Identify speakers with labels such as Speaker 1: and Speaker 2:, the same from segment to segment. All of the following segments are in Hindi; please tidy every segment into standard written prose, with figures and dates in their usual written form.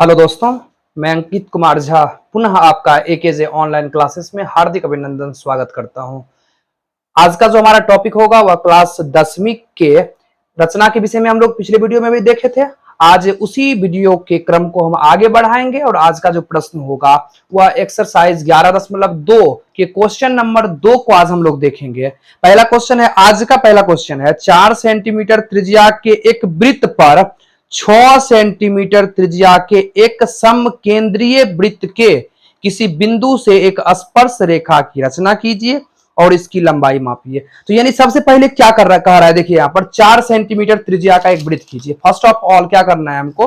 Speaker 1: हेलो दोस्तों, मैं अंकित कुमार झा पुनः आपका एकेजे ऑनलाइन क्लासेस में हार्दिक अभिनंदन स्वागत करता हूं। आज का जो हमारा टॉपिक होगा वह क्लास 10वीं के रचना के विषय में हम लोग पिछले वीडियो में भी देखे थे। आज उसी वीडियो के क्रम को हम आगे बढ़ाएंगे और आज का जो प्रश्न होगा वह एक्सरसाइज 11.2 के क्वेश्चन नंबर 2 को आज हम लोग देखेंगे। पहला क्वेश्चन है, आज का पहला क्वेश्चन है, 4 सेंटीमीटर त्रिज्या के एक वृत्त पर 6 सेंटीमीटर त्रिज्या के एक समकेंद्रीय वृत्त के किसी बिंदु से एक स्पर्श रेखा की रचना कीजिए और इसकी लंबाई मापिए। तो यानी सबसे पहले क्या कर रहा कह रहा है, देखिए यहाँ पर 4 सेंटीमीटर त्रिज्या का एक वृत्त खींचिए। फर्स्ट ऑफ ऑल क्या करना है हमको,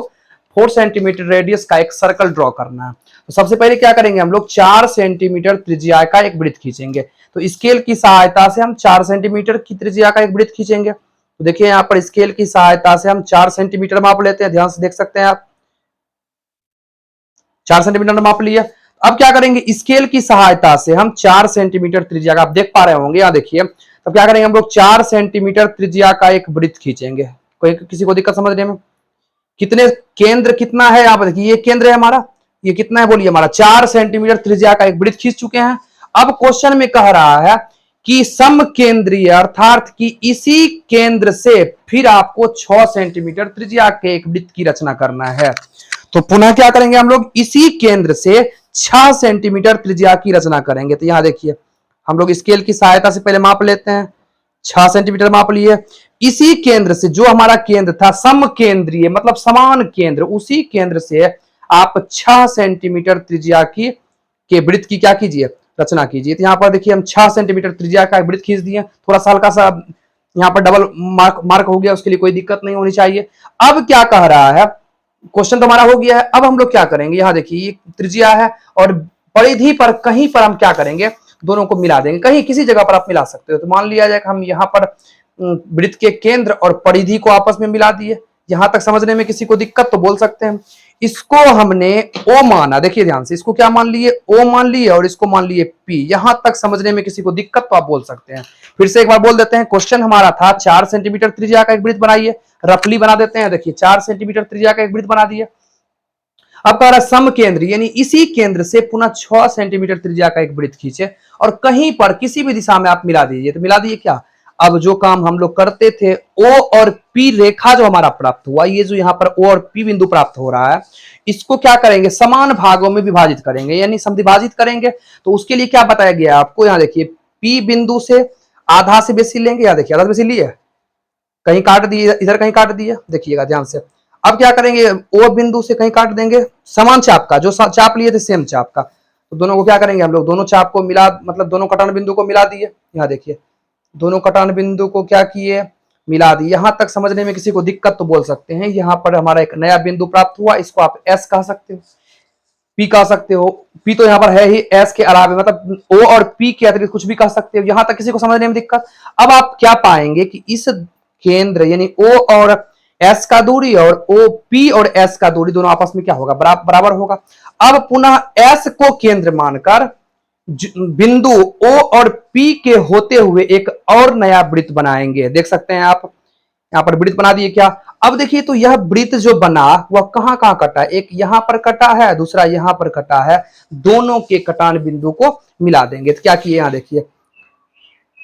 Speaker 1: 4 सेंटीमीटर रेडियस का एक सर्कल ड्रॉ करना है। तो सबसे पहले क्या करेंगे हम लोग, 4 सेंटीमीटर त्रिज्या का एक वृत्त खींचेंगे। तो स्केल की सहायता से हम 4 सेंटीमीटर की त्रिज्या का एक वृत्त खींचेंगे। तो देखिए यहाँ पर स्केल की सहायता से हम 4 सेंटीमीटर माप लेते हैं, ध्यान से देख सकते हैं आप। 4 सेंटीमीटर माप लिया। अब क्या करेंगे, स्केल की सहायता से हम 4 सेंटीमीटर त्रिज्या का, आप देख पा रहे होंगे यहाँ देखिए। तब क्या करेंगे हम लोग, 4 सेंटीमीटर त्रिज्या का एक वृत्त खींचेंगे। कोई किसी को दिक्कत समझने में? कितने केंद्र कितना है यहाँ पर देखिए, ये केंद्र है हमारा, ये कितना है बोलिए, हमारा 4 सेंटीमीटर त्रिज्या का एक वृत्त खींच चुके हैं। अब क्वेश्चन में कह रहा है कि समकेंद्रीय, अर्थात कि इसी केंद्र से फिर आपको 6 सेंटीमीटर त्रिज्या के एक वृत्त की रचना करना है। तो पुनः क्या करेंगे हम लोग, इसी केंद्र से 6 सेंटीमीटर त्रिज्या की रचना करेंगे। तो यहां देखिए हम लोग स्केल की सहायता से पहले माप लेते हैं, 6 सेंटीमीटर माप लिए। इसी केंद्र से, जो हमारा केंद्र था समकेंद्रीय मतलब समान केंद्र, उसी केंद्र से आप 6 सेंटीमीटर त्रिज्या की के वृत्त की क्या कीजिए, रचना कीजिए। तो यहाँ पर देखिए हम 6 सेंटीमीटर त्रिज्या का वृत्त खींच दिए। थोड़ा सा हल्का सा यहाँ पर डबल मार्क हो गया, उसके लिए कोई दिक्कत नहीं होनी चाहिए। अब क्या कह रहा है, क्वेश्चन तो हमारा हो गया है। अब हम लोग क्या करेंगे, यहाँ देखिए ये त्रिज्या है और परिधि पर कहीं पर हम क्या करेंगे, दोनों को मिला देंगे। कहीं किसी जगह पर आप मिला सकते हो। तो मान लिया जाए कि हम यहाँ पर वृत्त के केंद्र और परिधि को आपस में मिला दिए। यहां तक समझने में किसी को दिक्कत तो बोल सकते हैं। इसको हमने ओ माना, देखिए ध्यान से, इसको क्या मान लिए, ओ मान लिए और इसको मान लिए पी। यहां तक समझने में किसी को दिक्कत तो आप बोल सकते हैं। फिर से एक बार बोल देते हैं, क्वेश्चन हमारा था 4 सेंटीमीटर त्रिज्या का एक वृत्त बनाइए। रफली बना देते हैं, देखिए 4 सेंटीमीटर त्रिज्या का एक वृत्त बना दिए। अब कह रहा है समकेंद्र, यानी इसी केंद्र से पुनः 6 सेंटीमीटर त्रिज्या का एक वृत्त खींचे और कहीं पर किसी भी दिशा में आप मिला दीजिए। तो मिला दिए क्या, अब जो काम हम लोग करते थे, ओ और पी रेखा जो हमारा प्राप्त हुआ, ये जो यहाँ पर ओ और पी बिंदु प्राप्त हो रहा है, इसको क्या करेंगे, समान भागों में विभाजित करेंगे, यानी समद्विभाजित करेंगे। तो उसके लिए क्या बताया गया आपको, यहाँ देखिए पी बिंदु से आधा से बेसी लेंगे, यहाँ देखिए आधा से बेसी लिए, कहीं काट दिए, इधर कहीं काट दिए, देखिएगा ध्यान से। अब क्या करेंगे, ओ बिंदु से कहीं काट देंगे, समान चाप का, जो चाप लिए थे सेम चाप का। तो दोनों को क्या करेंगे हम लोग, दोनों चाप को मिला, मतलब दोनों कटान बिंदु को मिला दिए। यहाँ देखिए दोनों कटान बिंदु को क्या किए, मिला दिए। यहां तक समझने में किसी को दिक्कत तो बोल सकते हैं। यहाँ पर हमारा एक नया बिंदु प्राप्त हुआ, इसको आप एस कह सकते हो, पी कह सकते हो। पी तो यहाँ पर है ही, एस के अलावा मतलब ओ और पी के अतिरिक्त कुछ भी कह सकते हो। यहां तक किसी को समझने में दिक्कत? अब आप क्या पाएंगे कि इस केंद्र यानी ओ और एस का दूरी और ओ पी और एस का दूरी दोनों आपस में क्या होगा, बराबर होगा। अब पुनः एस को केंद्र मानकर बिंदु ओ और पी के होते हुए एक और नया वृत्त बनाएंगे। देख सकते हैं आप, यहाँ पर वृत्त बना दिए क्या। अब देखिए तो यह वृत्त जो बना वह कहां कहां कटा, एक यहां पर कटा है, दूसरा यहां पर कटा है। दोनों के कटान बिंदु को मिला देंगे। तो क्या किए, यहाँ देखिए,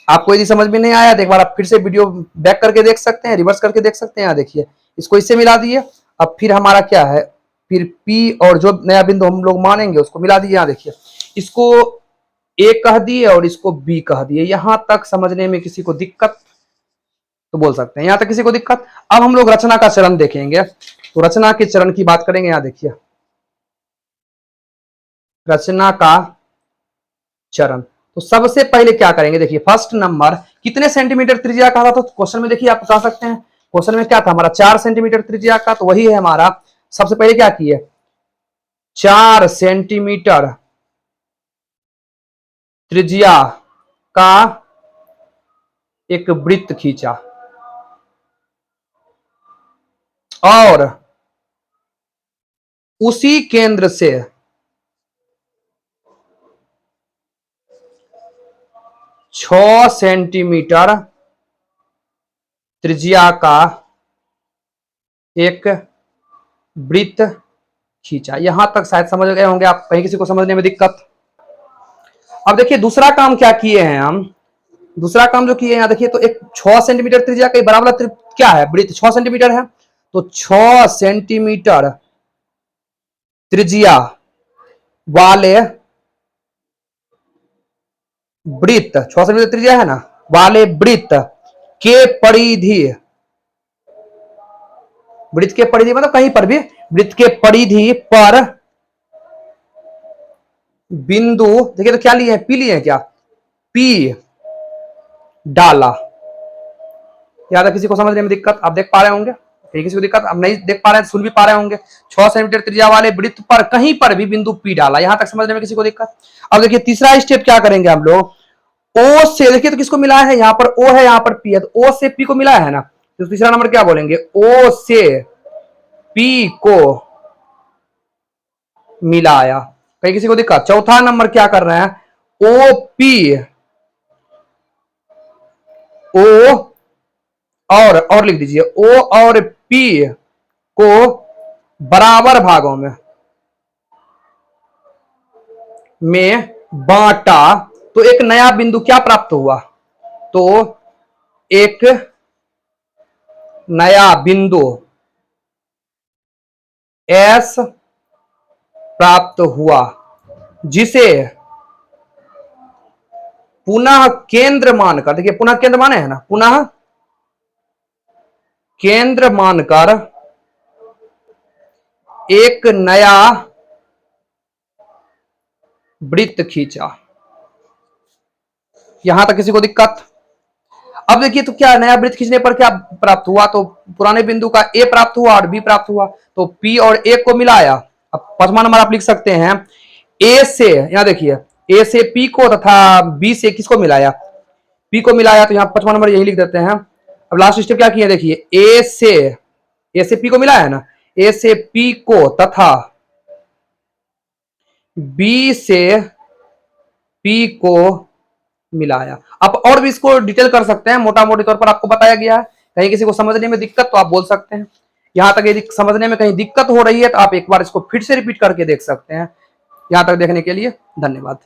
Speaker 1: आपको यदि समझ में नहीं आया तो एक बार आप फिर से वीडियो बैक करके देख सकते हैं, रिवर्स करके देख सकते हैं। यहाँ देखिए इसको इससे मिला दिए। अब फिर हमारा क्या है, फिर P और जो नया बिंदु हम लोग मानेंगे उसको मिला दिए। यहाँ देखिए इसको A कह दिए और इसको B कह दिए। यहां तक समझने में किसी को दिक्कत तो बोल सकते हैं, यहां तक किसी को दिक्कत। अब हम लोग रचना का चरण देखेंगे। तो रचना के चरण की बात करेंगे। यहाँ देखिए रचना का चरण, तो सबसे पहले क्या करेंगे, देखिए फर्स्ट नंबर कितने सेंटीमीटर त्रिज्या का था। तो क्वेश्चन में देखिए आप बता सकते हैं, क्वेश्चन में क्या था हमारा 4 सेंटीमीटर त्रिज्या का, तो वही है हमारा। सबसे पहले क्या किए, 4 सेंटीमीटर त्रिज्या का एक वृत्त खींचा और उसी केंद्र से 6 सेंटीमीटर त्रिज्या का एक वृत्त खींचा। यहां तक शायद समझ गए होंगे आप, कहीं किसी को समझने में दिक्कत? अब देखिए दूसरा काम क्या किए हैं हम, दूसरा काम जो किए हैं देखिए, तो एक 6 सेंटीमीटर त्रिज्या का बराबर क्या है, वृत्त 6 सेंटीमीटर है, तो 6 सेंटीमीटर त्रिज्या वाले वृत्त, 6 सेंटीमीटर त्रिज्या है ना, वाले वृत्त के परिधि, वृत्त के परिधि मतलब कहीं पर भी, वृत्त के परिधि पर बिंदु, देखिए तो क्या लिए हैं, पी लिए हैं क्या, पी डाला। याद है किसी को समझने में दिक्कत? आप देख पा रहे होंगे, किसी को दिक्कत आप नहीं देख पा रहे हैं, सुन भी पा रहे होंगे। 6 सेंटीमीटर त्रिज्या वाले वृत्त पर कहीं पर भी बिंदु पी डाला, यहां तक समझने में किसी को दिक्कत? अब देखिए तीसरा स्टेप क्या करेंगे हम लोग, ओ से, देखिए तो किसको मिला है, यहां पर ओ है, यहां पर पी है, तो ओ से पी को मिला है ना, तो तीसरा नंबर क्या बोलेंगे, ओ से पी को मिलाया। कहीं किसी को दिक्कत? चौथा नंबर क्या कर रहे हैं, ओ पी, ओ और लिख दीजिए, ओ और पी को बराबर भागों में बांटा, तो एक नया बिंदु क्या प्राप्त हुआ, तो एक नया बिंदु एस प्राप्त हुआ, जिसे पुनः केंद्र मानकर, देखिए पुनः केंद्र माने है ना, पुनः केंद्र मानकर एक नया वृत्त खींचा। यहां तक किसी को दिक्कत? अब देखिए तो क्या नया वृत्त खींचने पर क्या प्राप्त हुआ, तो पुराने बिंदु का ए प्राप्त हुआ और बी प्राप्त हुआ, तो पी और ए को मिलाया। अब 5वां नंबर आप लिख सकते हैं, ए से, यहां देखिए ए से पी को तथा बी से किसको मिलाया, पी को मिलाया, तो यहां 5वां नंबर यही लिख देते हैं। अब लास्ट स्टेप क्या किया, देखिए ए से पी को मिलाया है ना, ए से पी को तथा बी से पी को मिलाया। आप और भी इसको डिटेल कर सकते हैं, मोटा मोटी तौर पर आपको बताया गया है, कहीं किसी को समझने में दिक्कत तो आप बोल सकते हैं। यहां तक यदि समझने में कहीं दिक्कत हो रही है तो आप एक बार इसको फिर से रिपीट करके देख सकते हैं। यहां तक देखने के लिए धन्यवाद।